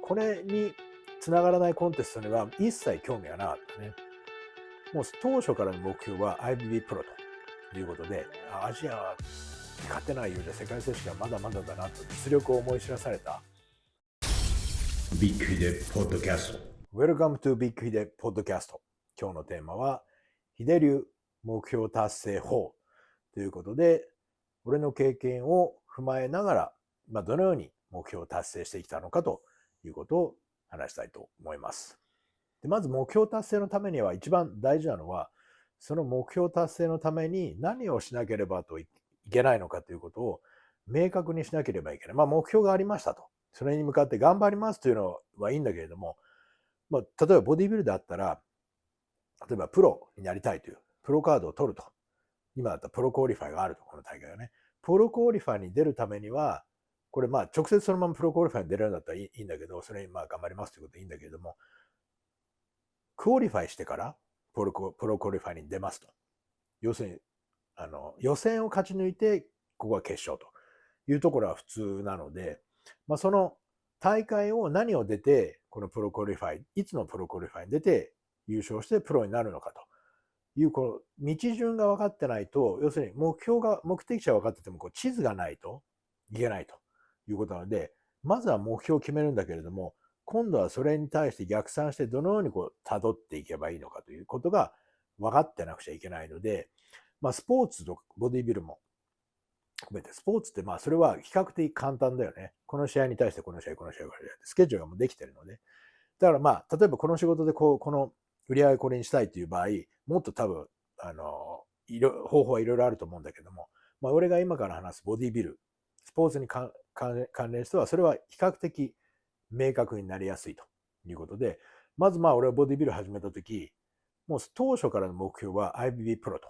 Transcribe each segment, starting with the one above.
これにつながらないコンテストには一切興味がなかったね。もう当初からの目標は IBB プロということで、アジアに勝てないようで世界選手権はまだまだだなと実力を思い知らされた。ビッグヒデポッドキャスト。Welcome to ビッグヒデポッドキャスト。今日のテーマはヒデ流目標達成法ということで、俺の経験を踏まえながら、どのように目標を達成してきたのかということを話したいと思います。でまず目標達成のためには一番大事なのは、その目標達成のために何をしなければいけないのかということを明確にしなければいけない。目標がありましたと。それに向かって頑張りますというのはいいんだけれども、例えばボディビルだったら、例えばプロになりたいという、プロカードを取ると。今だったらプロクオリファイがあると、この大会がね。プロクオリファイに出るためには、これ直接そのままプロクオリファイに出れるんだったらいいんだけど、それに頑張りますということでいいんだけれども、クオリファイしてからプロクオリファイに出ますと。要するに、予選を勝ち抜いて、ここは決勝というところは普通なので、その大会を何を出て、このプロクオリファイ、いつのプロクオリファイに出て優勝してプロになるのかという、この道順が分かってないと、要するに目的地は分かってても、地図がないといけないということなので、まずは目標を決めるんだけれども、今度はそれに対して逆算してどのように辿っていけばいいのかということが分かってなくちゃいけないので、スポーツとボディビルも含めて、スポーツってそれは比較的簡単だよね。この試合に対してこの試合、この試合、この試合、スケジュールがもうできてるので。だから例えばこの仕事でこの売り上げこれにしたいという場合、もっと多分、方法はいろいろあると思うんだけども、俺が今から話すボディビル、スポーツに関連しては、それは比較的明確になりやすいということで、まず俺はボディビル始めたとき、もう当初からの目標は IBB プロと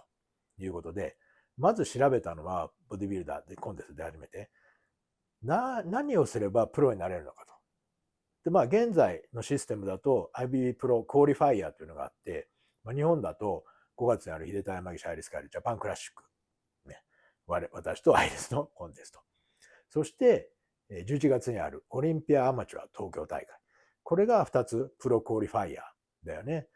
いうことで、まず調べたのはボディビルダーでコンテストで始めて、何をすればプロになれるのかと。で、現在のシステムだと IBB プロクオリファイヤーというのがあって、日本だと5月にある秀田山岸アイリスカイルジャパンクラシック、ね、私とアイリスのコンテスト。そして11月にあるオリンピアアマチュア東京大会。これが2つプロクオリファイヤーだよね。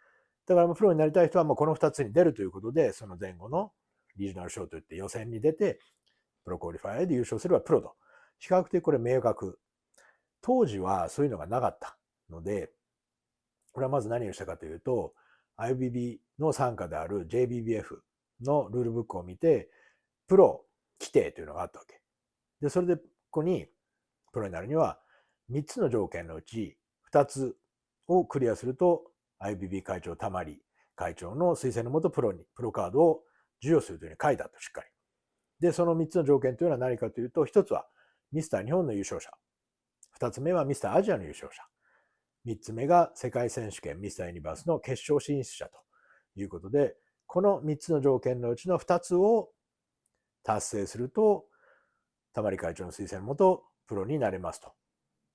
だからプロになりたい人はこの2つに出るということで、その前後のリージョナルショーといって予選に出て、プロクオリファイヤーで優勝すればプロと。比較的これ明確。当時はそういうのがなかったので、これはまず何をしたかというと、IBB の傘下である JBBF のルールブックを見て、プロ規定というのがあったわけ。で、それでここにプロになるには、3つの条件のうち2つをクリアすると、IBB 会長、たまり会長の推薦のもとプロカードを授与するというふうに書いてあった、しっかり。で、その3つの条件というのは何かというと、1つはミスター日本の優勝者。2つ目はミスターアジアの優勝者。3つ目が世界選手権ミスターユニバースの決勝進出者ということで、この3つの条件のうちの2つを達成すると、たまり会長の推薦のもとプロになれますと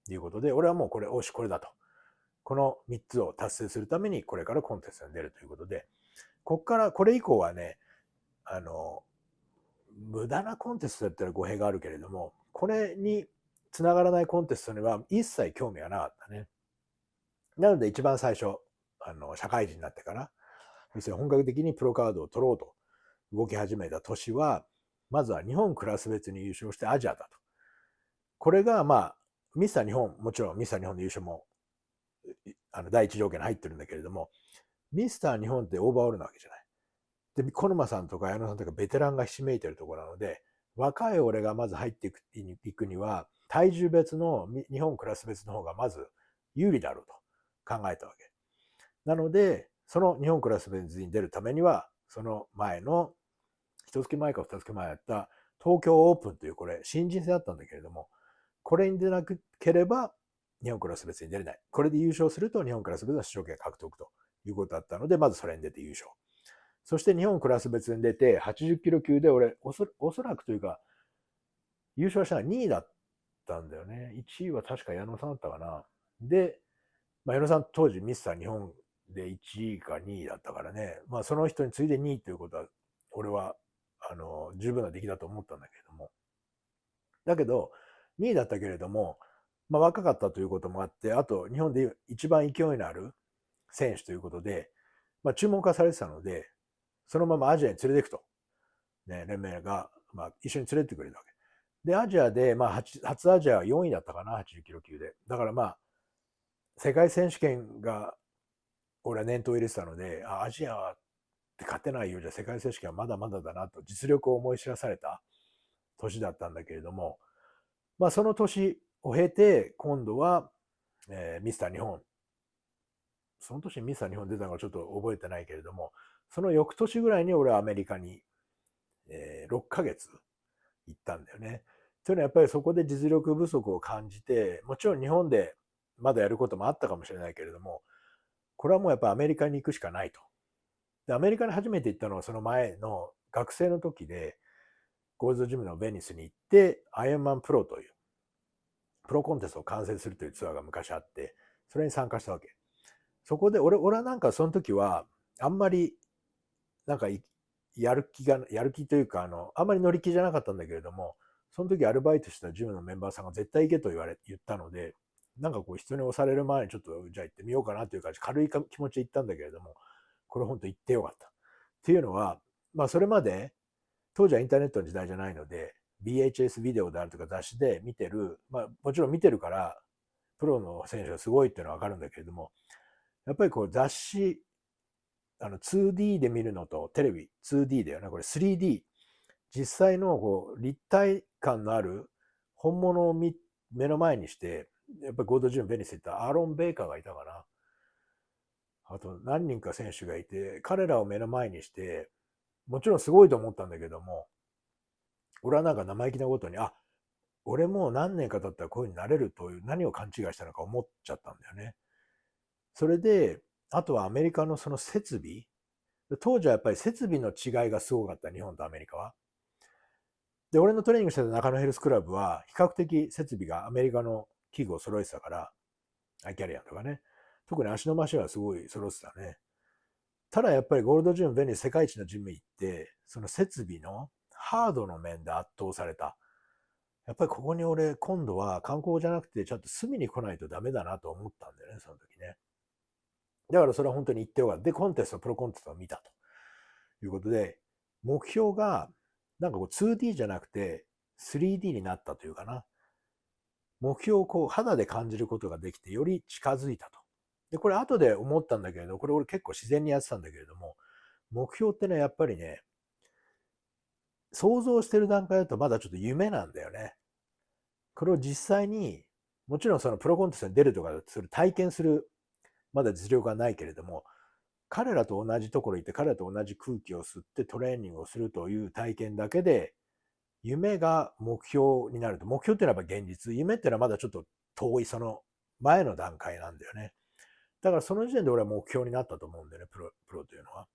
いうことで、俺はもうこれだと。この3つを達成するためにこれからコンテストに出るということで、これ以降はね、無駄なコンテストだったら語弊があるけれども、これにつながらないコンテストには一切興味がなかったね。なので一番最初、社会人になってから、要するに本格的にプロカードを取ろうと動き始めた年は、まずは日本クラス別に優勝してアジアだと。これがミスター日本、もちろんミスター日本の優勝も第一条件に入ってるんだけれども、ミスター日本ってオーバーオールなわけじゃない。で、小沼さんとか矢野さんとかベテランがひしめいてるところなので、若い俺がまず入っていくには、体重別の日本クラス別の方がまず有利だろうと考えたわけ。なので、その日本クラス別に出るためには、その前の、一月前か二月前やった東京オープンというこれ、新人戦だったんだけれども、これに出なければ日本クラス別に出れない。これで優勝すると日本クラス別の出場権獲得ということだったので、まずそれに出て優勝。そして日本クラス別に出て、80キロ級で俺、おそらくというか、優勝したのは2位だったんだよね。1位は確か矢野さんだったかな。で、矢野さん当時ミスター日本で1位か2位だったからね。その人に次いで2位ということは、俺は、十分な出来だと思ったんだけれども。だけど、2位だったけれども、まあ、若かったということもあって、あと日本で一番勢いのある選手ということで、まあ、注目化されてたので、そのままアジアに連れていくと、ね、連盟が、まあ、一緒に連れてってくれたわけ。で、アジアで、まあ、初アジアは4位だったかな、80キロ級で。だからまあ、世界選手権が俺は念頭入れてたので、アジアって勝てないよ、じゃあ世界選手権はまだまだだなと実力を思い知らされた年だったんだけれども、まあ、その年を経て、今度は、ミスター日本。その年にミスター日本出たのかちょっと覚えてないけれども、その翌年ぐらいに俺はアメリカに、6ヶ月行ったんだよね。というのはやっぱりそこで実力不足を感じて、もちろん日本でまだやることもあったかもしれないけれども、これはもうやっぱアメリカに行くしかないと。で、アメリカに初めて行ったのはその前の学生の時で、ゴールドジムのベニスに行って、アイアンマンプロという、プロコンテストを観戦するというツアーが昔あって、それに参加したわけ。そこで俺はなんかその時は、あんまり、なんかやる気というか、あんまり乗り気じゃなかったんだけれども、その時アルバイトしたジムのメンバーさんが絶対行けと言ったので、なんかこう人に押される前にちょっとじゃあ行ってみようかなというか、軽い気持ちで行ったんだけれども、これ本当行ってよかった。っていうのは、まあそれまで、当時はインターネットの時代じゃないので、BHS ビデオであるとか雑誌で見てる、まあもちろん見てるから、プロの選手がすごいっていうのはわかるんだけれども、やっぱりこう雑誌、2D で見るのとテレビ 2D だよね。これ 3D。実際のこう立体感のある本物を目の前にして、やっぱりゴールドジムベニス行ったアーロン・ベイカーがいたかな。あと何人か選手がいて、彼らを目の前にして、もちろんすごいと思ったんだけども、俺はなんか生意気なことに、俺もう何年か経ったらこういう風になれるという何を勘違いしたのか思っちゃったんだよね。それで、あとはアメリカのその設備。当時はやっぱり設備の違いがすごかった、日本とアメリカは。で、俺のトレーニングしてた中野ヘルスクラブは、比較的設備がアメリカの器具を揃えてたから、アイキャリアンとかね。特に足のマシンはすごい揃ってたね。ただやっぱりゴールドジム、ベニス世界一のジム行って、その設備のハードの面で圧倒された。やっぱりここに俺、今度は観光じゃなくて、ちゃんと住みに来ないとダメだなと思ったんだよね、その時ね。だからそれは本当に行ってよかった。で、コンテスト、プロコンテストを見たということで、目標が、なんかこう 2D じゃなくて 3D になったというかな。目標をこう肌で感じることができて、より近づいたと。で、これ後で思ったんだけれど、これ俺結構自然にやってたんだけれども、目標ってね、やっぱりね、想像してる段階だとまだちょっと夢なんだよね。これを実際に、もちろんそのプロコンテストに出るとかする体験する、まだ実力がないけれども、彼らと同じところに行って、彼らと同じ空気を吸ってトレーニングをするという体験だけで、夢が目標になると、目標っていうのはやっぱ現実、夢っていうのはまだちょっと遠いその前の段階なんだよね。だからその時点で俺は目標になったと思うんだよね、プロというのは。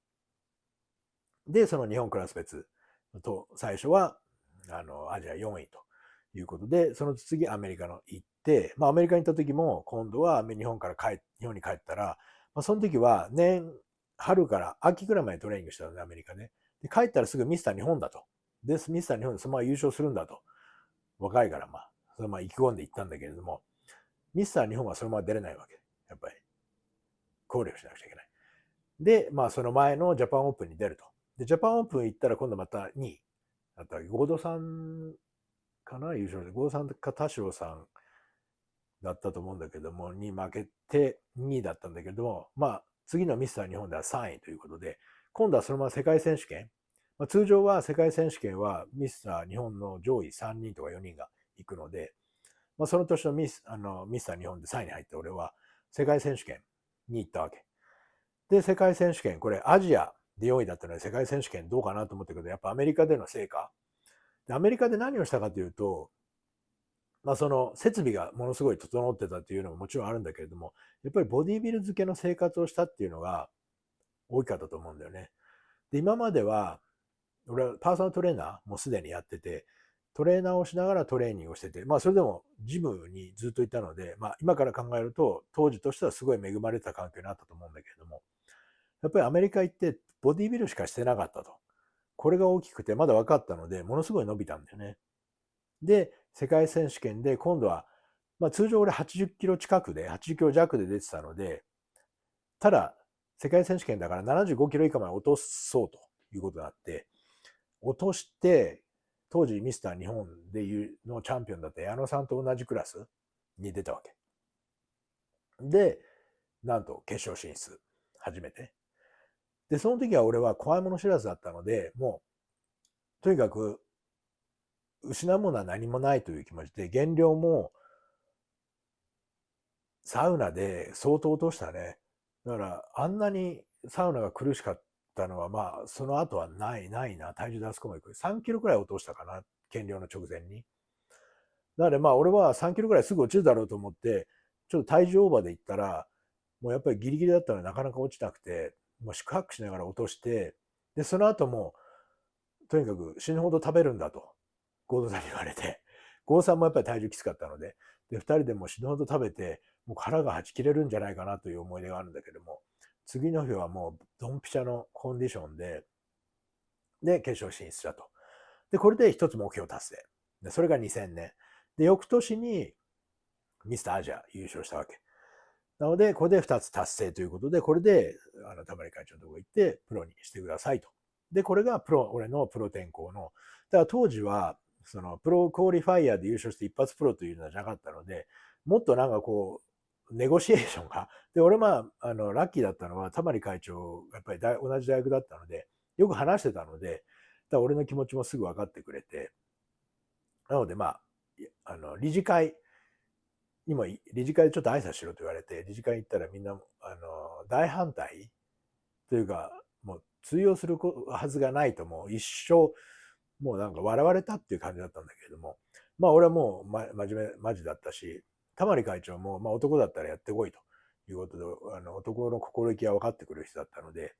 で、その日本クラス別と最初は、アジア4位ということで、その次アメリカの行って、まあアメリカに行った時も今度は日本に帰ったら、まあその時は春から秋ぐらいまでトレーニングしたのね、アメリカね。で、帰ったらすぐミスター日本だと。で、ミスター日本でそのまま優勝するんだと。若いからまあ、そのまま意気込んで行ったんだけれども、ミスター日本はそのまま出れないわけ。やっぱり。考慮しなくちゃいけない。で、まあその前のジャパンオープンに出ると。で、ジャパンオープン行ったら今度また2位。だったら合同さんかな、優勝で。合同さんか田代さんだったと思うんだけども、に負けて2位だったんだけども、まあ次のミスター日本では3位ということで、今度はそのまま世界選手権。まあ、通常は世界選手権はミスター日本の上位3人とか4人が行くので、まあ、その年のミスター日本で3位に入って俺は世界選手権に行ったわけ。で、世界選手権、これアジアで4位だったので世界選手権どうかなと思ったけど、やっぱアメリカでの成果。でアメリカで何をしたかというと、まあその設備がものすごい整ってたっていうのももちろんあるんだけれども、やっぱりボディービル付けの生活をしたっていうのが大きかったと思うんだよね。で、今までは、俺はパーソナルトレーナーもすでにやってて、トレーナーをしながらトレーニングをしてて、まあそれでもジムにずっといたので、まあ今から考えると当時としてはすごい恵まれた環境にあったと思うんだけれども、やっぱりアメリカ行ってボディビルしかしてなかったと。これが大きくてまだ分かったので、ものすごい伸びたんだよね。で、世界選手権で今度は通常俺80キロ近くで、80キロ弱で出てたので、ただ、世界選手権だから75キロ以下まで落とそうということになって、落として、当時ミスター日本でいうのチャンピオンだった矢野さんと同じクラスに出たわけ。で、なんと決勝進出、初めて。で、その時は俺は怖いもの知らずだったので、もう、とにかく、失うものは何もないという気持ちで、減量も、サウナで相当落としたね。だから、あんなにサウナが苦しかったのは、その後はないな。体重出すこもいく。3キロくらい落としたかな。減量の直前に。なので、俺は3キロくらいすぐ落ちるだろうと思って、ちょっと体重オーバーでいったら、もうやっぱりギリギリだったのでなかなか落ちなくて、もう四苦八苦しながら落として、で、その後も、とにかく死ぬほど食べるんだと、ゴードさんに言われて、ゴーさんもやっぱり体重きつかったので、で、二人でもう死ぬほど食べて、もう腹がはち切れるんじゃないかなという思い出があるんだけども、次の日はもうドンピシャのコンディションで、決勝進出だと。で、これで一つ目標達成。で、それが2000年。で、翌年にミスターアジア優勝したわけ。なので、これで2つ達成ということで、これで、田丸会長のところ行って、プロにしてくださいと。で、これが俺のプロ転向の、だから当時は、その、プロクオリファイヤーで優勝して一発プロというのじゃなかったので、もっとなんかこう、ネゴシエーションが。で、俺ラッキーだったのは、田丸会長がやっぱり同じ大学だったので、よく話してたので、だから俺の気持ちもすぐ分かってくれて、なので、理事会にも、理事会でちょっと挨拶しろと言われて、理事会に行ったらみんな、大反対というか、もう通用するはずがないと、もう一生、もうなんか笑われたっていう感じだったんだけれども、俺はもう真面目、マジだったし、田丸会長も、男だったらやってこいということで、男の心意気が分かってくる人だったので、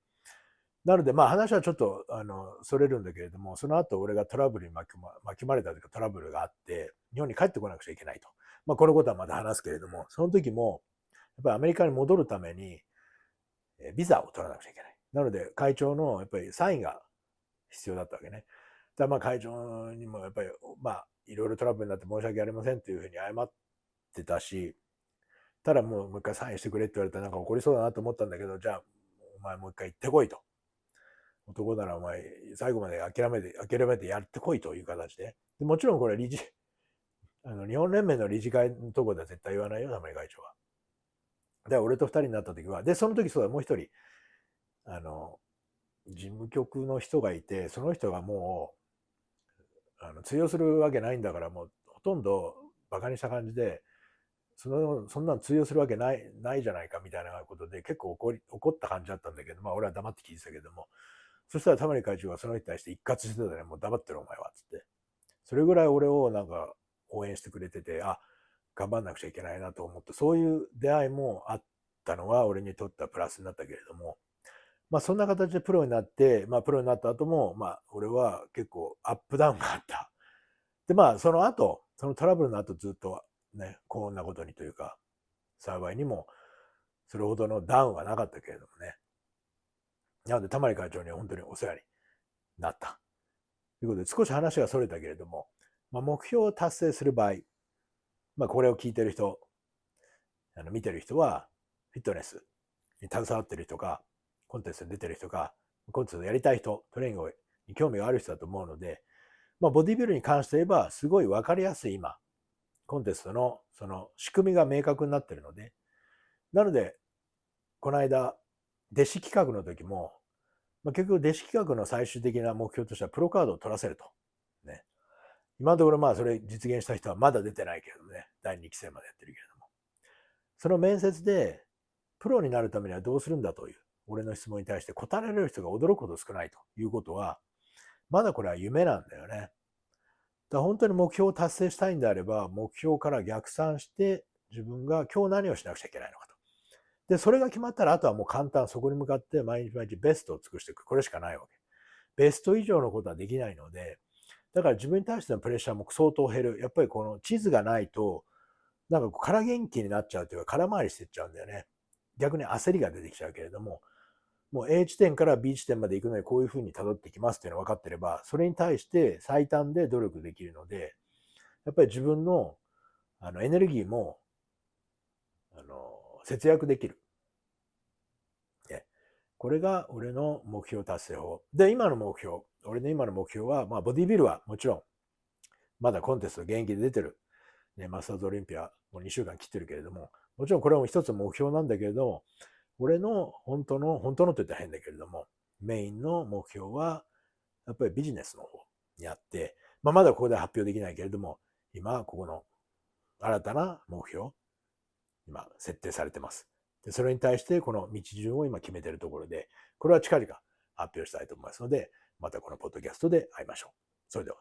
なので、話はちょっと、それるんだけれども、その後俺がトラブルに巻き込まれたというかトラブルがあって、日本に帰ってこなくちゃいけないと。このことはまた話すけれども、その時も、やっぱりアメリカに戻るために、ビザを取らなくちゃいけない。なので、会長のやっぱりサインが必要だったわけね。だから会長にもやっぱり、いろいろトラブルになって申し訳ありませんというふうに謝ってたし、ただもう一回サインしてくれって言われたらなんか怒りそうだなと思ったんだけど、じゃあ、お前もう一回行ってこいと。男ならお前、最後まで諦めてやってこいという形で。でもちろんこれ日本連盟の理事会のところでは絶対言わないよ、田村会長は。で、俺と二人になった時は、で、その時そうだ、もう一人、事務局の人がいて、その人がもう、通用するわけないんだから、もうほとんど馬鹿にした感じで、そんなの通用するわけないじゃないかみたいなことで結構怒った感じだったんだけど、俺は黙って聞いてたけども、そしたら田村会長がその人に対して一括してたね、もう黙ってるお前は、つって。それぐらい俺をなんか応援してくれてて、頑張んなくちゃいけないなと思って、そういう出会いもあったのは俺にとってはプラスになったけれども、そんな形でプロになって、プロになった後も、俺は結構アップダウンがあった。で、その後、そのトラブルの後ずっとね、こんなことにというか、幸いにも、それほどのダウンはなかったけれどもね。なので、田丸会長には本当にお世話になった。ということで、少し話が逸れたけれども、目標を達成する場合、これを聞いてる人、見てる人は、フィットネスに携わってる人か、コンテストに出てる人か、コンテストやりたい人、トレーニングに興味がある人だと思うので、ボディビルに関して言えば、すごい分かりやすい今、コンテストのその仕組みが明確になっているので、なので、この間、弟子企画の時も、結局弟子企画の最終的な目標としてはプロカードを取らせると。ね。今のところそれ実現した人はまだ出てないけれどもね、第2期生までやってるけれども。その面接で、プロになるためにはどうするんだという、俺の質問に対して答えられる人が驚くほど少ないということは、まだこれは夢なんだよね。だから本当に目標を達成したいんであれば、目標から逆算して自分が今日何をしなくちゃいけないのかと。で、それが決まったら、あとはもう簡単、そこに向かって毎日ベストを尽くしていく。これしかないわけ。ベスト以上のことはできないので、だから自分に対してのプレッシャーも相当減る。やっぱりこの地図がないと、なんか空元気になっちゃうというか、空回りしていっちゃうんだよね。逆に焦りが出てきちゃうけれども、もう A 地点から B 地点まで行くのにこういうふうに辿ってきますっていうのが分かってれば、それに対して最短で努力できるので、やっぱり自分のエネルギーも、節約できる。ね、これが俺の目標達成法。で、俺の今の目標は、まあ、ボディビルはもちろん、まだコンテスト現役で出てる。ね、マスターズオリンピアもう2週間切ってるけれども、もちろんこれはもう一つ目標なんだけれども、俺の本当のって言ったら変だけれども、メインの目標は、やっぱりビジネスの方にあって、まあ、まだここで発表できないけれども、今、ここの新たな目標、今、設定されてます。で、それに対して、この道順を今決めているところで、これは近々発表したいと思いますので、またこのポッドキャストで会いましょう。それでは。